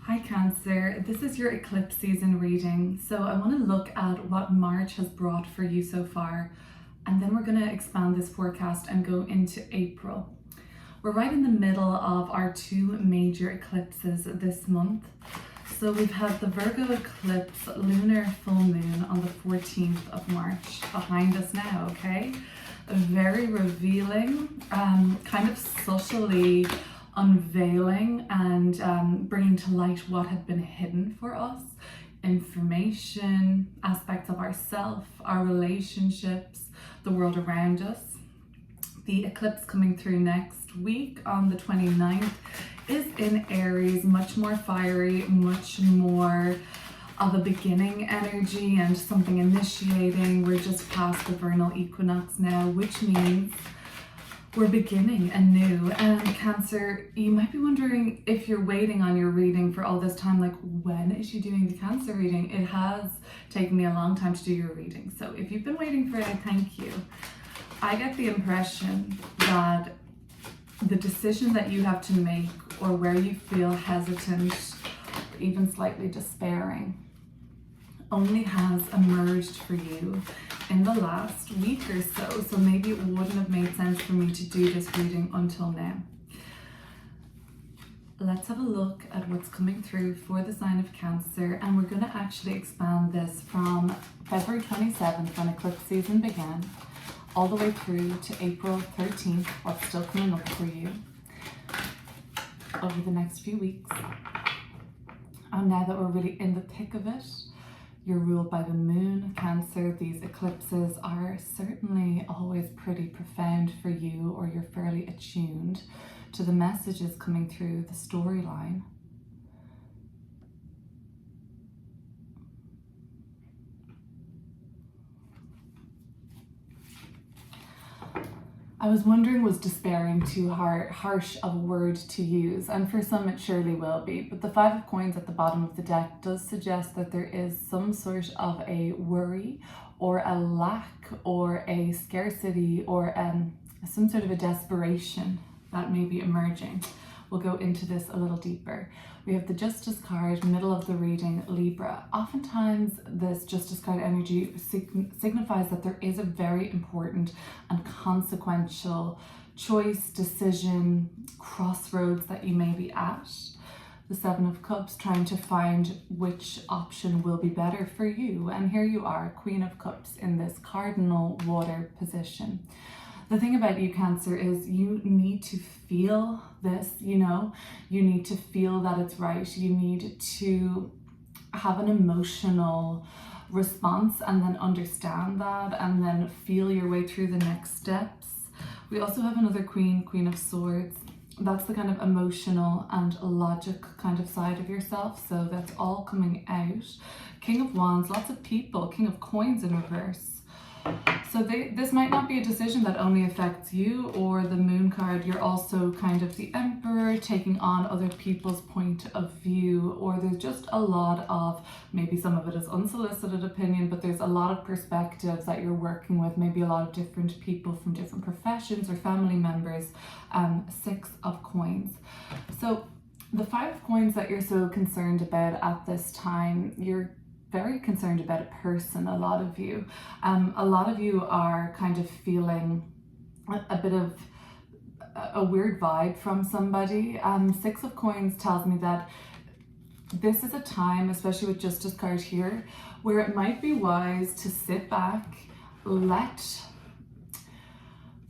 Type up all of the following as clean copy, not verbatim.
Hi Cancer, this is your eclipse season reading. So I want to look at what March has brought for you so far, and then we're going to expand this forecast and go into April. We're right in the middle of our two major eclipses this month. So we've had the Virgo eclipse lunar full moon on the 14th of March behind us now, okay? Very revealing, kind of subtly unveiling and bringing to light what had been hidden for us, information, aspects of ourself, our relationships, the world around us. The eclipse coming through next week on the 29th is in Aries, much more fiery, much more of a beginning energy and something initiating. We're just past the vernal equinox now, which means we're beginning anew. And Cancer, you might be wondering if you're waiting on your reading for all this time, like when is she doing the Cancer reading? It has taken me a long time to do your reading. So if you've been waiting for it, I thank you. I get the impression that the decision that you have to make, or where you feel hesitant, or even slightly despairing, only has emerged for you in the last week or so. So maybe it wouldn't have made sense for me to do this reading until now. Let's have a look at what's coming through for the sign of Cancer, and we're going to actually expand this from February 27th, when eclipse season began, all the way through to April 13th, what's still coming up for you over the next few weeks. And now that we're really in the thick of it, you're ruled by the moon, Cancer. These eclipses are certainly always pretty profound for you, or you're fairly attuned to the messages coming through the storyline. I was wondering, was despairing too harsh of a word to use? And for some it surely will be, but the Five of Coins at the bottom of the deck does suggest that there is some sort of a worry or a lack or a scarcity or some sort of a desperation that may be emerging. We'll go into this a little deeper. We have the Justice card, middle of the reading, Libra. Oftentimes this Justice card energy signifies that there is a very important and consequential choice, decision, crossroads that you may be at. The Seven of Cups, trying to find which option will be better for you. And here you are, Queen of Cups, in this cardinal water position. The thing about you, Cancer, is you need to feel this, you need to feel that it's right. You need to have an emotional response and then understand that and then feel your way through the next steps. We also have another Queen of Swords. That's the kind of emotional and logic kind of side of yourself. So that's all coming out. King of Wands, lots of people, King of Coins in reverse. So this might not be a decision that only affects you, or the Moon card, you're also kind of the Emperor, taking on other people's point of view, or there's just a lot of, maybe some of it is unsolicited opinion, but there's a lot of perspectives that you're working with, maybe a lot of different people from different professions or family members. Six of Coins. So the Five of Coins that you're so concerned about at this time, you're very concerned about a person, a lot of you. A lot of you are kind of feeling a bit of a weird vibe from somebody. Six of Coins tells me that this is a time, especially with Justice card here, where it might be wise to sit back, let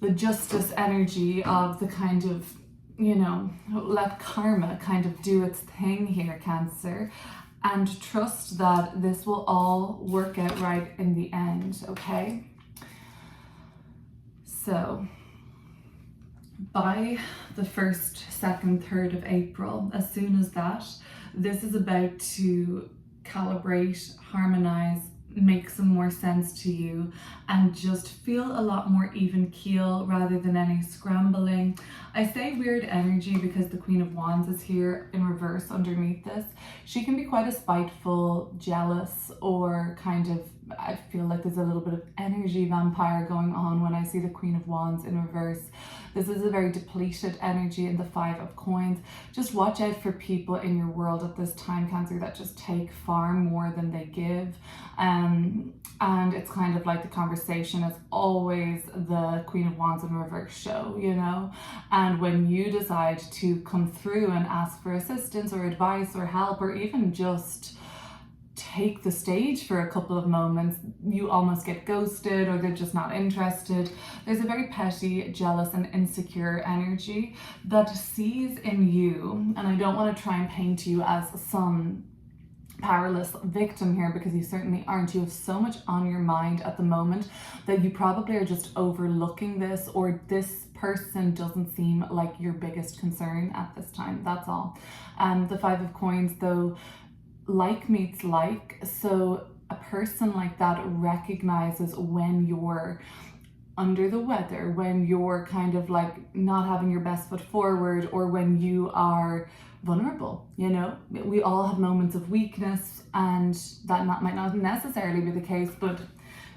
the justice energy of the kind of, let karma kind of do its thing here, Cancer. And trust that this will all work out right in the end, okay? So, by the 1st, 2nd, 3rd of April, as soon as that, this is about to calibrate, harmonize, make some more sense to you, and just feel a lot more even keel rather than any scrambling. I say weird energy because the Queen of Wands is here in reverse underneath this. She can be quite a spiteful, jealous, or kind of I feel like there's a little bit of energy vampire going on when I see the Queen of Wands in reverse. This is a very depleted energy in the Five of Coins. Just watch out for people in your world at this time, Cancer, that just take far more than they give. And it's kind of like the conversation is always the Queen of Wands in reverse show, you know? And when you decide to come through and ask for assistance or advice or help, or even just take the stage for a couple of moments, you almost get ghosted, or they're just not interested. There's a very petty, jealous and insecure energy that sees in you, and I don't want to try and paint you as some powerless victim here, because you certainly aren't. You have so much on your mind at the moment that you probably are just overlooking this, or this person doesn't seem like your biggest concern at this time. That's all. The Five of Coins, though, like meets like. So a person like that recognizes when you're under the weather, when you're kind of like not having your best foot forward, or when you are vulnerable. You know, we all have moments of weakness, and that might not necessarily be the case, but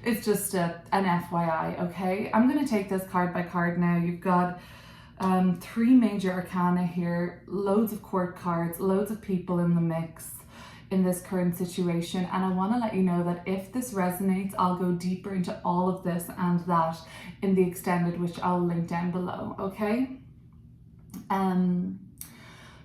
it's just an FYI, okay? I'm going to take this card by card now. You've got three major arcana here, loads of court cards, loads of people in the mix in this current situation, and I want to let you know that if this resonates, I'll go deeper into all of this and that in the extended, which I'll link down below, okay?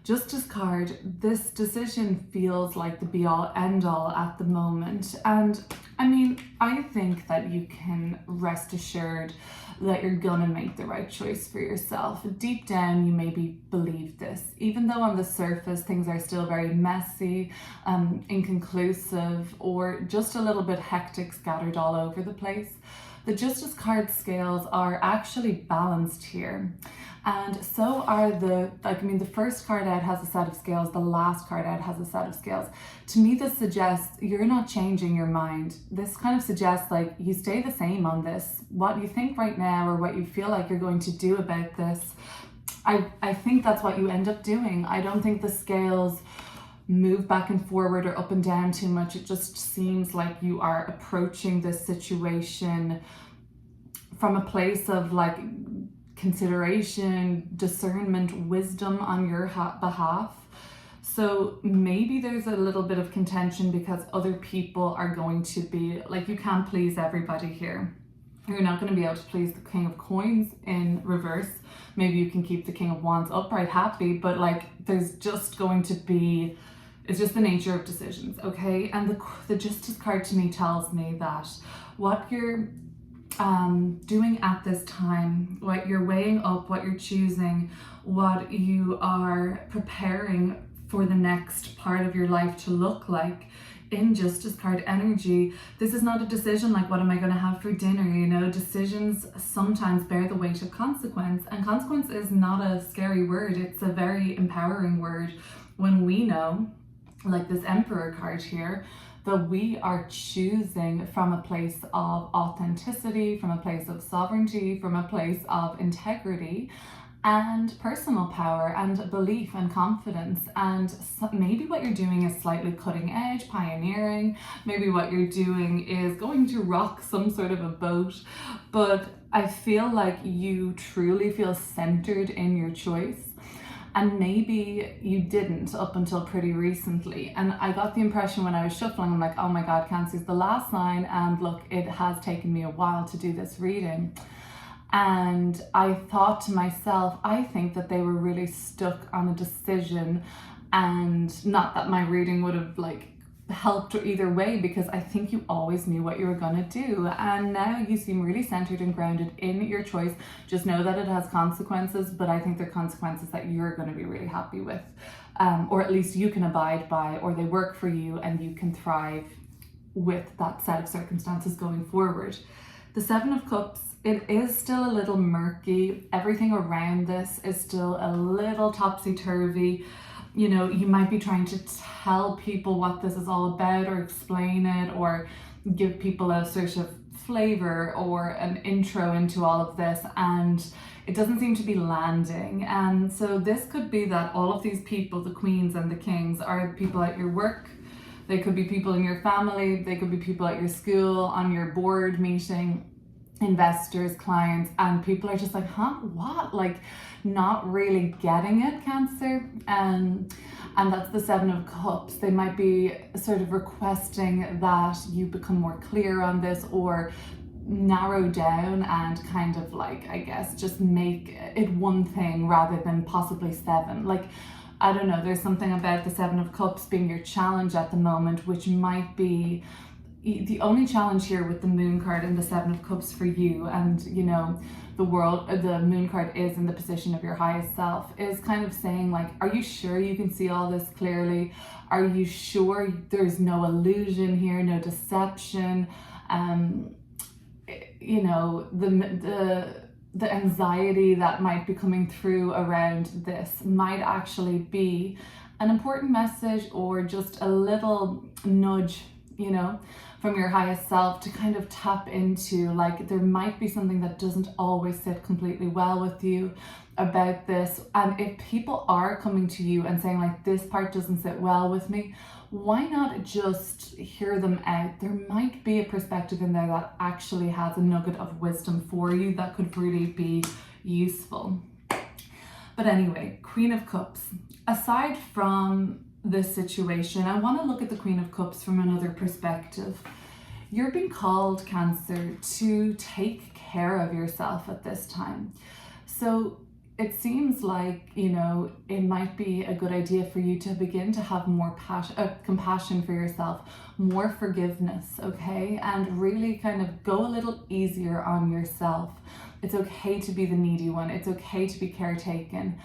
Justice card, this decision feels like the be-all end-all at the moment, and I mean, I think that you can rest assured that you're gonna make the right choice for yourself. Deep down, you maybe believe this, even though on the surface things are still very messy, inconclusive, or just a little bit hectic, scattered all over the place. The Justice card scales are actually balanced here. And so are the first card out has a set of scales, the last card out has a set of scales. To me, this suggests you're not changing your mind. This kind of suggests like you stay the same on this. What you think right now, or what you feel like you're going to do about this, I think that's what you end up doing. I don't think the scales move back and forward or up and down too much. It just seems like you are approaching this situation from a place of like consideration, discernment, wisdom on your behalf. So maybe there's a little bit of contention because other people are going to be like, you can't please everybody here. You're not going to be able to please the King of Coins in reverse. Maybe you can keep the King of Wands upright happy, but like there's just going to be, it's just the nature of decisions, okay? And the Justice card to me tells me that what you're doing at this time, what you're weighing up, what you're choosing, what you are preparing for the next part of your life to look like in Justice card energy, this is not a decision like what am I going to have for dinner, you know? Decisions sometimes bear the weight of consequence, and consequence is not a scary word, it's a very empowering word when we know, like this Emperor card here, that we are choosing from a place of authenticity, from a place of sovereignty, from a place of integrity and personal power and belief and confidence. And so maybe what you're doing is slightly cutting edge, pioneering. Maybe what you're doing is going to rock some sort of a boat. But I feel like you truly feel centered in your choice. And maybe you didn't up until pretty recently. And I got the impression when I was shuffling, I'm like, oh my God, Cancer's the last line. And look, it has taken me a while to do this reading. And I thought to myself, I think that they were really stuck on a decision, and not that my reading would have like helped either way, because I think you always knew what you were gonna do, and now you seem really centered and grounded in your choice. Just know that it has consequences, but I think they're consequences that you're going to be really happy with, or at least you can abide by, or they work for you and you can thrive with that set of circumstances going forward. The Seven of Cups, it is still a little murky. Everything around this is still a little topsy-turvy. You know, you might be trying to tell people what this is all about, or explain it, or give people a sort of flavor or an intro into all of this, and it doesn't seem to be landing. And so this could be that all of these people, the queens and the kings, are people at your work, They could be people in your family, they could be people at your school, on your board meeting, investors, clients, and people are just like, huh, what? Like, not really getting it, Cancer. And that's the Seven of Cups. They might be sort of requesting that you become more clear on this, or narrow down and kind of like, I guess, just make it one thing rather than possibly seven. Like, I don't know, there's something about the Seven of Cups being your challenge at the moment, which might be the only challenge here with the Moon card and the Seven of Cups for you. And you know, the Moon card is in the position of your highest self, is kind of saying like, are you sure you can see all this clearly? Are you sure there's no illusion here, no deception? You know, the anxiety that might be coming through around this might actually be an important message, or just a little nudge, you know, from your highest self to kind of tap into, like, there might be something that doesn't always sit completely well with you about this. And if people are coming to you and saying like, this part doesn't sit well with me, why not just hear them out? There might be a perspective in there that actually has a nugget of wisdom for you that could really be useful. But anyway, Queen of Cups. Aside from this situation, I want to look at the Queen of Cups from another perspective. You're being called, Cancer, to take care of yourself at this time. So it seems like, you know, it might be a good idea for you to begin to have more compassion for yourself, more forgiveness, okay? And really kind of go a little easier on yourself. It's okay to be the needy one. It's okay to be caretaken,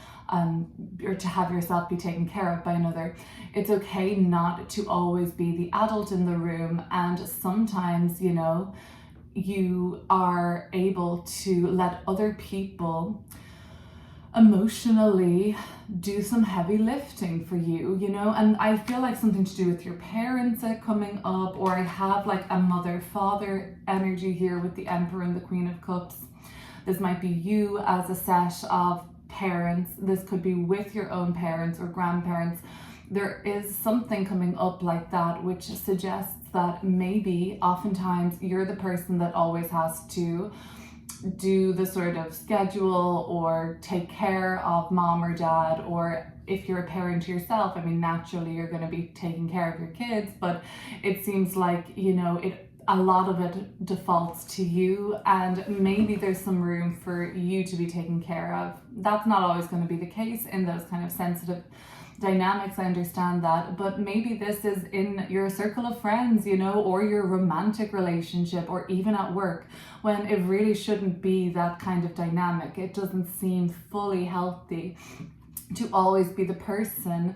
or to have yourself be taken care of by another. It's okay not to always be the adult in the room. And sometimes, you know, you are able to let other people emotionally do some heavy lifting for you, you know. And I feel like something to do with your parents coming up, or I have like a mother-father energy here with the Emperor and the Queen of Cups. This might be you as a set of parents. This could be with your own parents or grandparents. There is something coming up like that, which suggests that maybe oftentimes you're the person that always has to do the sort of schedule or take care of mom or dad, or if you're a parent yourself, I mean, naturally you're going to be taking care of your kids, but it seems like, you know, a lot of it defaults to you, and maybe there's some room for you to be taken care of. That's not always going to be the case in those kind of sensitive dynamics, I understand that, but maybe this is in your circle of friends, you know, or your romantic relationship, or even at work, when it really shouldn't be that kind of dynamic. It doesn't seem fully healthy to always be the person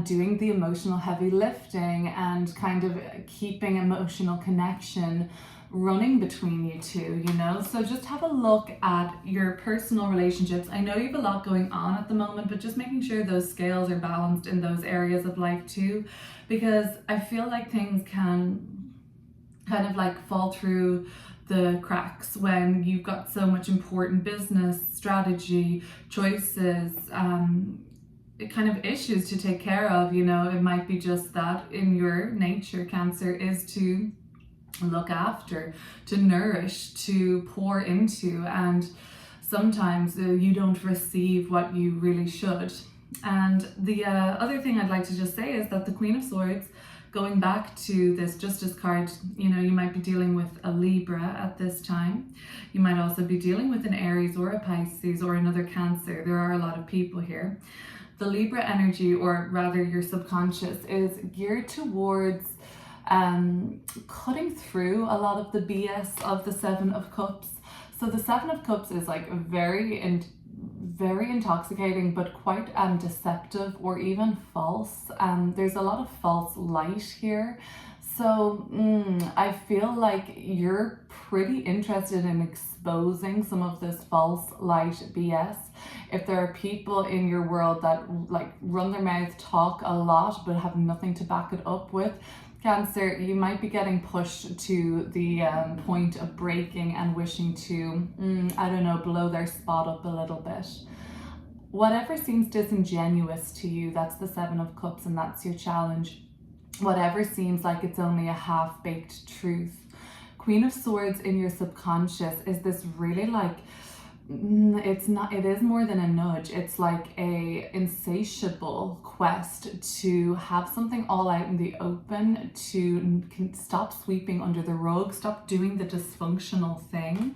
doing the emotional heavy lifting and kind of keeping emotional connection running between you two, you know. So just have a look at your personal relationships. I know you have a lot going on at the moment, but just making sure those scales are balanced in those areas of life too, because I feel like things can kind of like fall through the cracks when you've got so much important business, strategy, choices, kind of issues to take care of, you know. It might be just that in your nature, Cancer, is to look after, to nourish, to pour into, and sometimes you don't receive what you really should. And the other thing I'd like to just say is that the Queen of Swords, going back to this Justice card, you know, you might be dealing with a Libra at this time. You might also be dealing with an Aries or a Pisces or another Cancer. There are a lot of people here. The Libra energy, or rather your subconscious, is geared towards cutting through a lot of the BS of the Seven of Cups. So the Seven of Cups is like very intoxicating, but quite deceptive, or even false. There's a lot of false light here. So I feel like you're pretty interested in exposing some of this false light BS. If there are people in your world that like run their mouth, talk a lot, but have nothing to back it up with, Cancer, you might be getting pushed to the point of breaking and wishing to, I don't know, blow their spot up a little bit. Whatever seems disingenuous to you, that's the Seven of Cups, and that's your challenge. whatever seems like it's only a half-baked truth. Queen of Swords in your subconscious is this really like, it's not, it is more than a nudge. It's like a insatiable quest to have something all out in the open, to stop sweeping under the rug, stop doing the dysfunctional thing.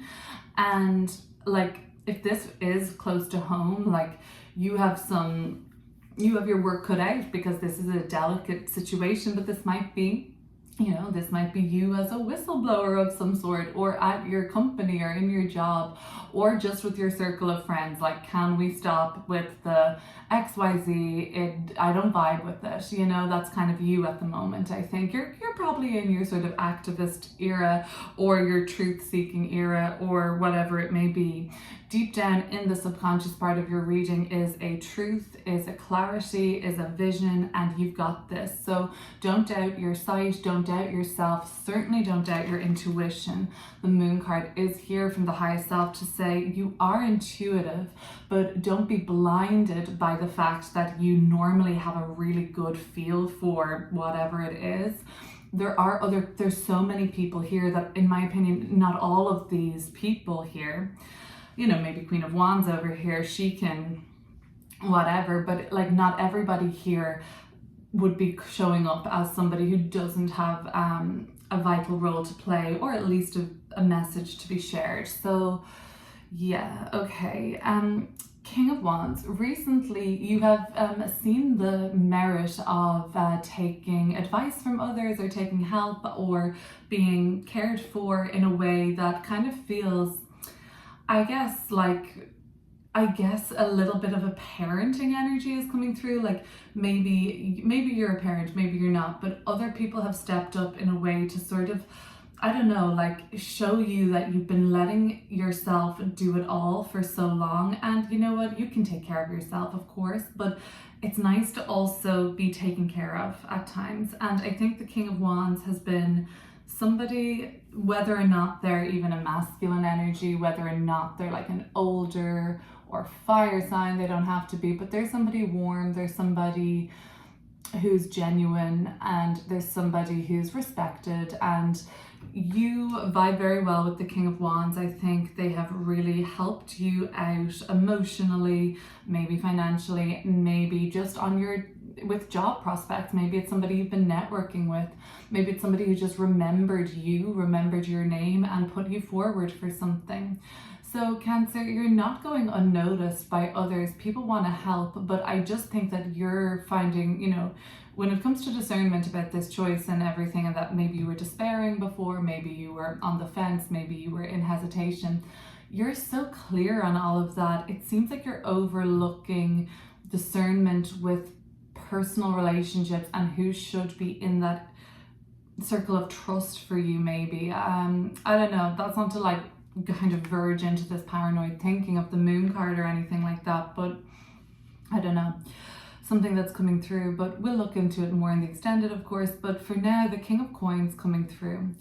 And like, if this is close to home, like you have your work cut out, because this is a delicate situation, but this might be, this might be you as a whistleblower of some sort, or at your company or in your job, or just with your circle of friends. Like, can we stop with the XYZ? I don't vibe with it. That's kind of you at the moment. I think you're probably in your sort of activist era, or your truth-seeking era, or whatever it may be. Deep down in the subconscious part of your reading is a truth, is a clarity, is a vision, and you've got this. So don't doubt your sight, don't doubt yourself, certainly don't doubt your intuition. The Moon card is here from the highest self to say you are intuitive, but don't be blinded by the fact that you normally have a really good feel for whatever it is. There's so many people here that, in my opinion, not all of these people here, maybe Queen of Wands over here, she can whatever, but like not everybody here would be showing up as somebody who doesn't have a vital role to play, or at least a message to be shared. So yeah, okay. King of Wands, recently you have seen the merit of taking advice from others, or taking help, or being cared for in a way that kind of feels, I guess a little bit of a parenting energy is coming through. Like maybe you're a parent, maybe you're not, but other people have stepped up in a way to sort of, I don't know, like show you that you've been letting yourself do it all for so long. And you know what, you can take care of yourself, of course, but it's nice to also be taken care of at times. And I think the King of Wands has been somebody, whether or not they're even a masculine energy, whether or not they're like an older or fire sign, they don't have to be, but there's somebody warm, there's somebody who's genuine, and there's somebody who's respected, and you vibe very well with the King of Wands. I think they have really helped you out emotionally, maybe financially, maybe just with job prospects. Maybe it's somebody you've been networking with. Maybe it's somebody who just remembered your name and put you forward for something. So Cancer, you're not going unnoticed by others. People want to help, but I just think that you're finding, when it comes to discernment about this choice and everything, and that maybe you were despairing before, maybe you were on the fence, maybe you were in hesitation, you're so clear on all of that. It seems like you're overlooking discernment with personal relationships and who should be in that circle of trust for you, maybe. I don't know, that's not to like kind of verge into this paranoid thinking of the Moon card or anything like that, but I don't know, something that's coming through, but we'll look into it more in the extended, of course. But for now, the King of Coins coming through.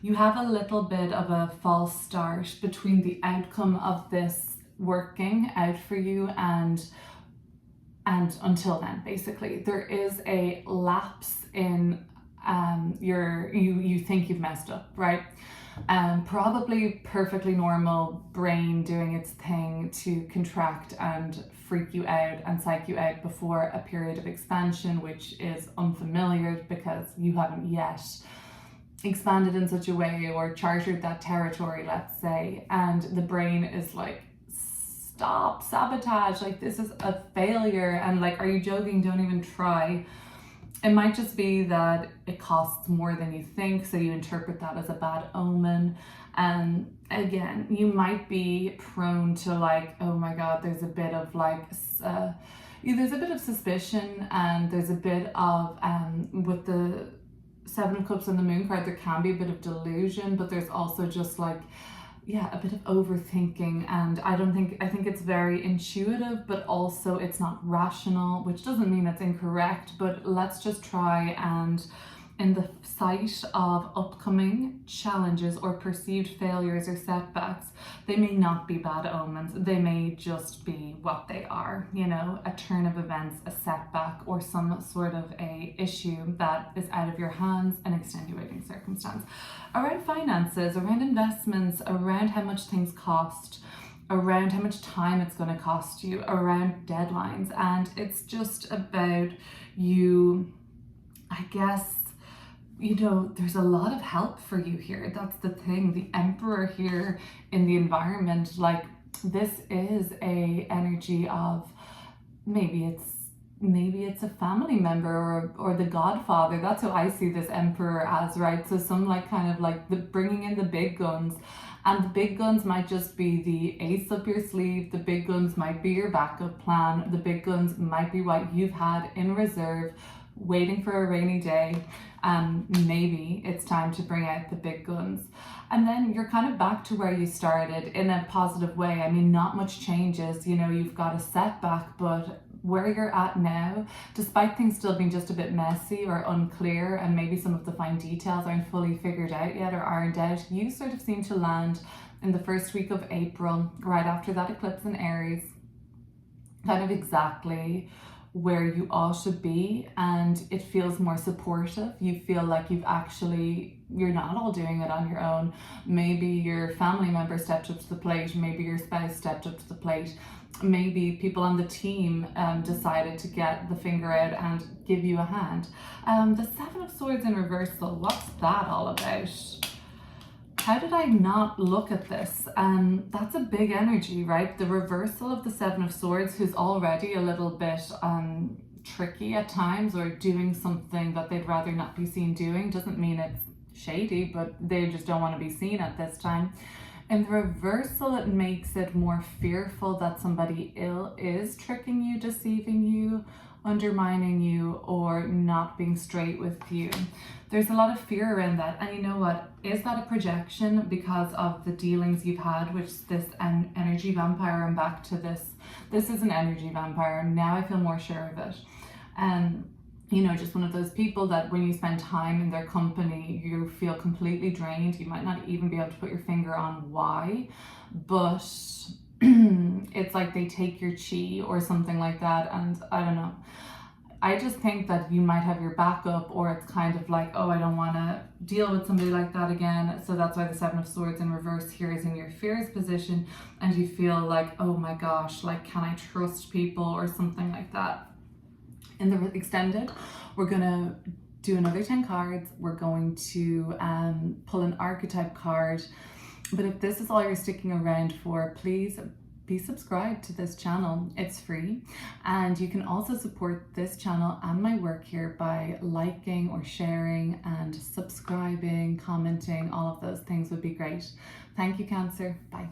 You have a little bit of a false start between the outcome of this working out for you and until then. Basically, there is a lapse in you think you've messed up, right? Probably perfectly normal brain doing its thing to contract and freak you out and psych you out before a period of expansion, which is unfamiliar because you haven't yet expanded in such a way or chartered that territory, let's say. And the brain is like, stop, sabotage, like this is a failure, and like, are you joking? Don't even try. It might just be that it costs more than you think, so you interpret that as a bad omen. And again, you might be prone to like, oh my god, there's a bit of like there's a bit of suspicion, and there's a bit of with the Seven of Cups and the Moon card, there can be a bit of delusion, but there's also just like, yeah, a bit of overthinking. And I think it's very intuitive, but also it's not rational, which doesn't mean it's incorrect, but let's just try and in the sight of upcoming challenges or perceived failures or setbacks, they may not be bad omens. They may just be what they are, you know, a turn of events, a setback, or some sort of a issue that is out of your hands, an extenuating circumstance. Around finances, around investments, around how much things cost, around how much time it's going to cost you, around deadlines. And it's just about you, I guess, you know, there's a lot of help for you here. That's the thing. The Emperor here in the environment, like, this is a energy of maybe it's a family member or the godfather. That's how I see this Emperor as, right? So some like kind of like the bringing in the big guns, and the big guns might just be the ace up your sleeve. The big guns might be your backup plan. The big guns might be what you've had in reserve, waiting for a rainy day. Maybe it's time to bring out the big guns. And then you're kind of back to where you started in a positive way. I mean, not much changes, you know, you've got a setback, but where you're at now, despite things still being just a bit messy or unclear, and maybe some of the fine details aren't fully figured out yet or ironed out, you sort of seem to land in the first week of April, right after that eclipse in Aries, kind of exactly where you all should be, and it feels more supportive. You feel like you're not all doing it on your own. Maybe your family member stepped up to the plate, maybe your spouse stepped up to the plate, maybe people on the team decided to get the finger out and give you a hand. The Seven of Swords in reversal, what's that all about? How did I not look at this? That's a big energy, right? The reversal of the Seven of Swords, who's already a little bit tricky at times or doing something that they'd rather not be seen doing, doesn't mean it's shady, but they just don't want to be seen at this time. In the reversal, it makes it more fearful that somebody ill is tricking you, deceiving you, undermining you, or not being straight with you. There's a lot of fear around that. And you know what? Is that a projection because of the dealings you've had with this energy vampire? I'm back to this. This is an energy vampire. Now I feel more sure of it. You know, just one of those people that when you spend time in their company, you feel completely drained. You might not even be able to put your finger on why, but it's like they take your chi or something like that. And I don't know. I just think that you might have your backup, or it's kind of like, oh, I don't want to deal with somebody like that again. So that's why the Seven of Swords in reverse here is in your fears position. And you feel like, oh my gosh, like, can I trust people or something like that? In the extended, we're going to do another 10 cards. We're going to pull an archetype card. But if this is all you're sticking around for, please be subscribed to this channel. It's free. And you can also support this channel and my work here by liking or sharing and subscribing, commenting. All of those things would be great. Thank you, Cancer. Bye.